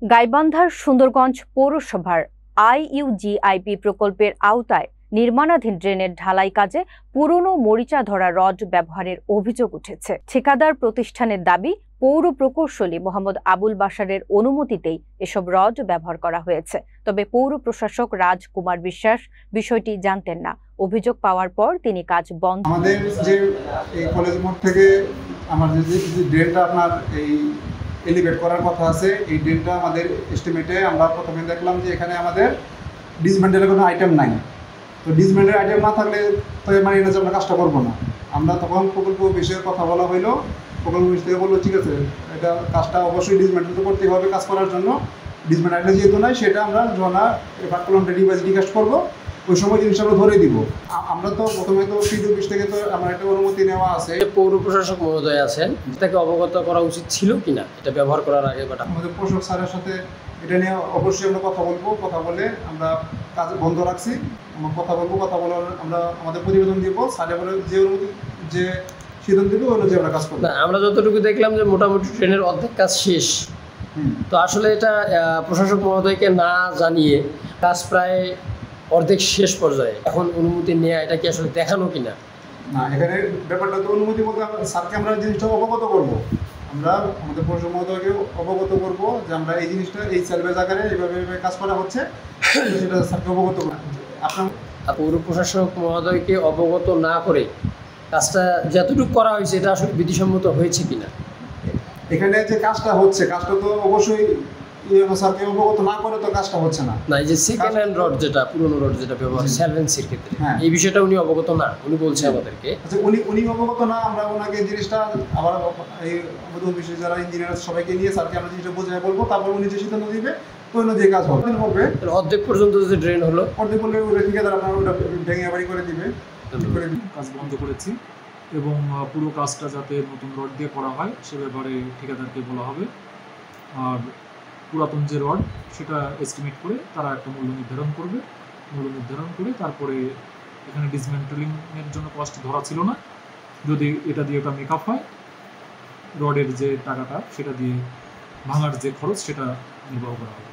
গাইবান্ধার সুন্দরগঞ্জ পৌরসভার আইইউজিআইপি প্রকল্পের আওতায় নির্মাণাধীন ড্রেনের ঢালাই কাজে পুরনো মরিচা ধরা রড ব্যবহারের অভিযোগ উঠেছে। ঠিকাদার প্রতিষ্ঠানের দাবি, পৌর প্রকৌশলী মোহাম্মদ আবুল বাশারের অনুমতিতেই এসব রড ব্যবহার করা হয়েছে। তবে পৌর প্রশাসক রাজকুমার বিশ্বাস বিষয়টি জানতেন না। অভিযোগ পাওয়ার পর তিনি কাজ বন্ধ। আমাদের যে এই কলেজ মোড় থেকে আমাদের যে ড্রেনটা আপনার এই এলিভেট করার কথা আছে, এই ড্রেনটা আমাদের এস্টিমেটে আমরা প্রথমে দেখলাম যে এখানে আমাদের ডিসমেন্টেলের কোনো আইটেম নাই। তো ডিসমেন্টের আইটেম না থাকলে তো মানে এটা যে আমরা কাজটা করবো না। আমরা তখন প্রকল্প বিষয়ে কথা বলা হইলো, প্রকল্প অফিস থেকে বললো ঠিক আছে, এটা কাজটা অবশ্যই ডিসমেন্টেল তো করতেই হবে কাজ করার জন্য। ডিসমেন্ট আইটেম যেহেতু নাই, সেটা আমরা যখন রেডি বা রিকোয়েস্ট করবো ওই সময় জিনিসটা আমরা ধরে দিব। আমরা তো প্রথমে তো পিডি অফিস থেকে তো আমার একটা অনুমতি নেওয়া আছে। পৌর প্রশাসক মহোদয় আছেন, তাকে অবগত করা উচিত ছিল কিনা এটা ব্যবহার করার আগে? বাট আমাদের প্রশাসক স্যারের সাথে এটা নিয়ে অবশ্যই আমরা কথা বলবো। কথা বলে আমরা কাজ বন্ধ রাখছি। আমরা কথা বলবো, কথা বলে আমরা আমাদের প্রতিবেদন দিব। স্যারে বলে যে অনুমতি যে সিদ্ধান্ত দেবে ওই অনুযায়ী আমরা কাজ করবো। আমরা যতটুকু দেখলাম যে মোটামুটি ট্রেনের অর্ধেক কাজ শেষ। তো আসলে এটা প্রশাসক মহোদয়কে না জানিয়ে কাজ প্রায় অর্ধেক শেষ পর্যায়ে, এখন অনুমতি নেওয়া এটা কি আসলে দেখানো কিনা? না, এখানে ব্যাপারটা তো অনুমতি বলতে স্যারকে আমরা জিনিসটা অবগত করবো। আমরা আমাদের প্রশাসক মহোদয়কে অবগত করবো যে আমরা এই জিনিসটা এই স্যালভেজ আকারে এইভাবে কাজ করা হচ্ছে, সেটা স্যারকে অবগত করবো। আপনার পৌর প্রশাসক মহোদয়কে অবগত না করে কাজটা যতটুকু করা হয়েছে এটা আসলে বিধিসম্মত হয়েছে কিনা? এখানে যে কাজটা হচ্ছে, কাজটা তো অবশ্যই স্যারকে অবগত না করে তো কাজটা হচ্ছে না। না, এই যে সেকেন্ড হ্যান্ড রড যেটা পুরনো রড যেটা ব্যবহার সার্ভেন্সির ক্ষেত্রে, এই বিষয়টা উনি অবগত না। উনি বলছে আমাদেরকে আচ্ছা, উনি অবগত না। আমরা ওনাকে জিনিসটা আবার এই আমাদের অফিসে যারা ইঞ্জিনিয়ার সবাইকে নিয়ে স্যারকে আমরা জিনিসটা বোঝাই বলবো, তারপর উনি যে সিদ্ধান্ত দিবে ওই অনুযায়ী কাজ হবে। অর্ধেক পর্যন্ত যে ড্রেন হলো, অর্ধেক বললে ওটা ঠিকাদার আপনার ওটা ভেঙে বাড়ি করে দিবে। কাজ বন্ধ করেছি এবং পুরো কাজটা যাতে নতুন রড দিয়ে করা হয় সে ব্যাপারে ঠিকাদারকে বলা হবে। আর পুরাতন যে রড সেটা এস্টিমেট করে তারা একটা মূল্য নির্ধারণ করবে। মূল্য নির্ধারণ করে তারপরে এখানে ডিসমেন্টেলিংয়ের জন্য কস্ট ধরা ছিল না, যদি এটা দিয়ে ওটা মেকআপ হয়, রডের যে টাকাটা সেটা দিয়ে ভাঙার যে খরচ সেটা নির্বাহ করা হবে।